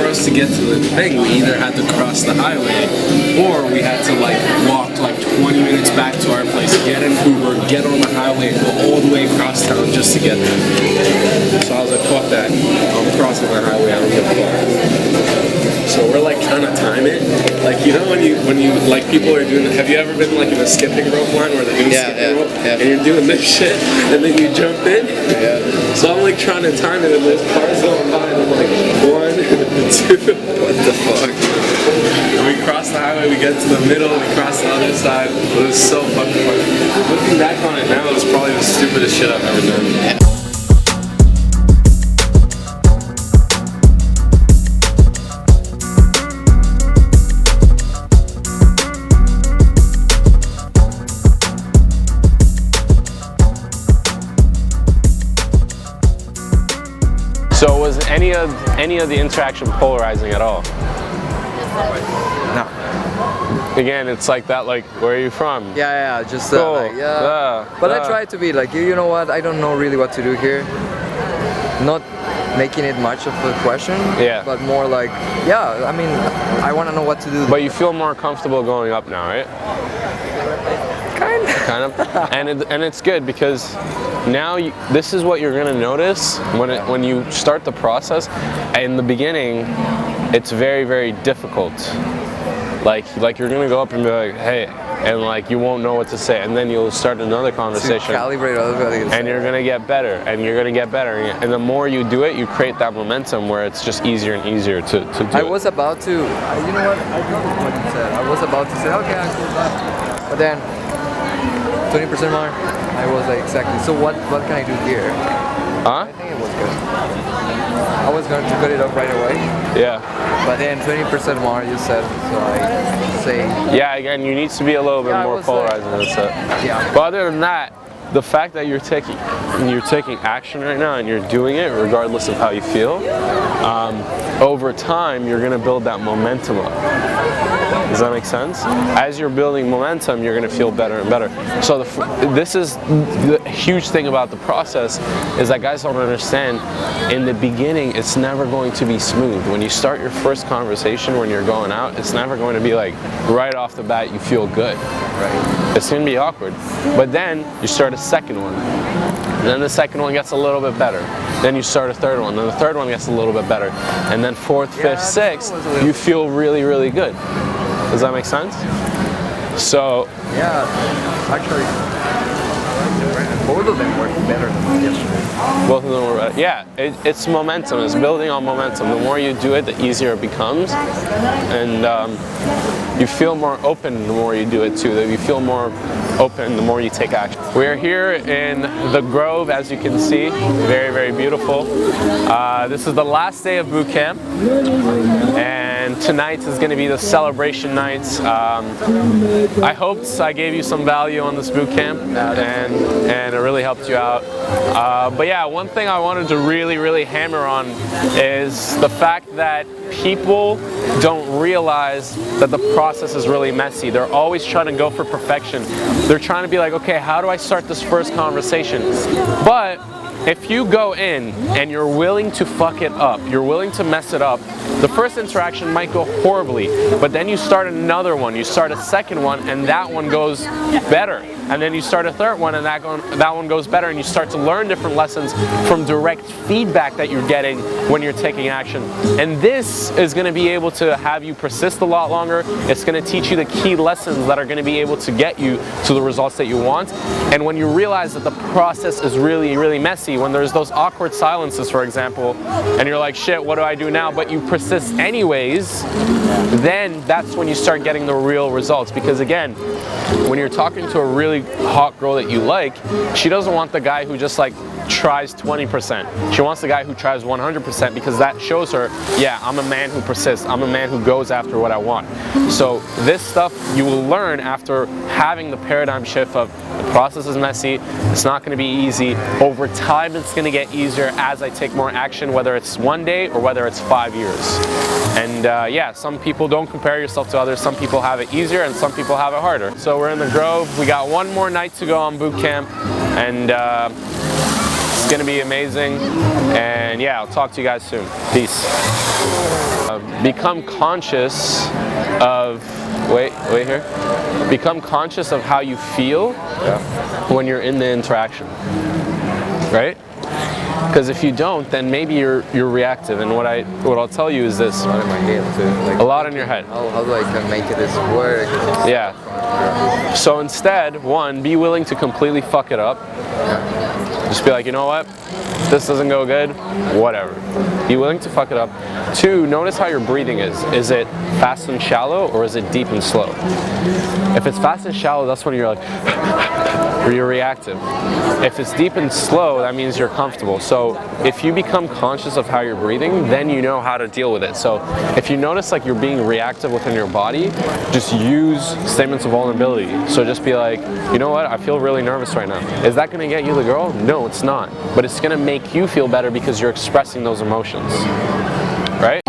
us to get to the thing, we either had to cross the highway or we had to like walk like 20 minutes back to our place, get an Uber, get on the highway, and go all the way across town just to get there. So I was like, fuck that. I'm crossing the highway, I don't give a fuck. So we're like trying to time it. Like, you know when you like people are doing, have you ever been like in a skipping rope line where they're doing skipping rope and you're doing this shit and then you jump in? Yeah. So I'm like trying to time it and there's cars going by and I'm like 1, 2. What the fuck? And we cross the highway, we get to the middle, we cross the other side. It was so fucking fun. Looking back on it now, it was probably the stupidest shit I've ever done. Yeah. So was any of the interaction polarizing at all? No. Again, it's like that, like, where are you from? Yeah, just Cool. like, But I try to be like, you know what, I don't know really what to do here. Not making it much of a question, but more like, I mean, I want to know what to do. But you feel more comfortable going up now, right? Kind of. And it's good because now this is what you're gonna notice when you start the process. In the beginning, it's very, very difficult. Like you're gonna go up and be like, hey, and like you won't know what to say, and then you'll start another conversation. To calibrate other and you're gonna get better, and you're gonna get better, and the more you do it, you create that momentum where it's just easier and easier to do it. I was about to, you know what? I noticed what you said. I was about to say, okay, I'll go back, but then 20% more. I was like, exactly. So what can I do here? Huh? I think it was good. I was going to cut it off right away. Yeah. But then 20% more, you said, so I say. Yeah, again, you need to be a little bit more polarizing than that. Yeah. But other than that, the fact that you're taking action right now and you're doing it regardless of how you feel, over time you're gonna build that momentum up. Does that make sense? As you're building momentum, you're gonna feel better and better. So this is the huge thing about the process is that guys don't understand. In the beginning, it's never going to be smooth. When you start your first conversation, when you're going out, it's never going to be like right off the bat you feel good. Right. It's gonna be awkward. But then you start a second one. And then the second one gets a little bit better. Then you start a third one. Then the third one gets a little bit better. And then fourth, fifth, sixth, you feel really, really good. Does that make sense? So yeah, actually, both of them work better than yesterday. Both of them were better. Yeah, it's momentum. It's building on momentum. The more you do it, the easier it becomes, and you feel more open the more you do it too. You feel more open the more you take action. We're here in the Grove, as you can see. Very, very beautiful. This is the last day of boot camp, and tonight is going to be the celebration night. I hoped I gave you some value on this boot camp, and it really helped you out. But yeah, one thing I wanted to really, really hammer on is the fact that people don't realize that the process is really messy. They're always trying to go for perfection. They're trying to be like, okay, how do I start this first conversation? But if you go in and you're willing to fuck it up, you're willing to mess it up, the first interaction might go horribly, but then you start another one, you start a second one, and that one goes better. And then you start a third one, and that one goes better, and you start to learn different lessons from direct feedback that you're getting when you're taking action. And this is going to be able to have you persist a lot longer. It's going to teach you the key lessons that are going to be able to get you to the results that you want. And when you realize that the process is really, really messy, when there's those awkward silences, for example, and you're like, shit, what do I do now? But you persist anyways, then that's when you start getting the real results. Because again, when you're talking to a really hot girl that you like, she doesn't want the guy who just like tries 20%. She wants the guy who tries 100% because that shows her, yeah, I'm a man who persists. I'm a man who goes after what I want. So this stuff you will learn after having the paradigm shift of the process is messy, it's not going to be easy. Over time, it's going to get easier as I take more action, whether it's one day or whether it's 5 years. And yeah, some people don't compare yourself to others. Some people have it easier and some people have it harder. So we're in the Grove. We got one more night to go on boot camp, and it's going to be amazing. And yeah, I'll talk to you guys soon. Peace. become conscious of, wait here. Become conscious of how you feel when you're in the interaction, right? Because if you don't, then maybe you're reactive. And what I'll tell you is this. A lot in my head too. Like, a lot in your head. How do I make this work? Yeah. So instead, one, be willing to completely fuck it up. Just be like, you know what? This doesn't go good, whatever. Be willing to fuck it up. Two, notice how your breathing is. Is it fast and shallow, or is it deep and slow? If it's fast and shallow, that's when you're like, or you're reactive. If it's deep and slow, that means you're comfortable. So if you become conscious of how you're breathing, then you know how to deal with it. So if you notice like you're being reactive within your body, just use statements of vulnerability. So just be like, you know what, I feel really nervous right now. Is that gonna get you the girl? No, it's not. But it's gonna make you feel better because you're expressing those emotions, right?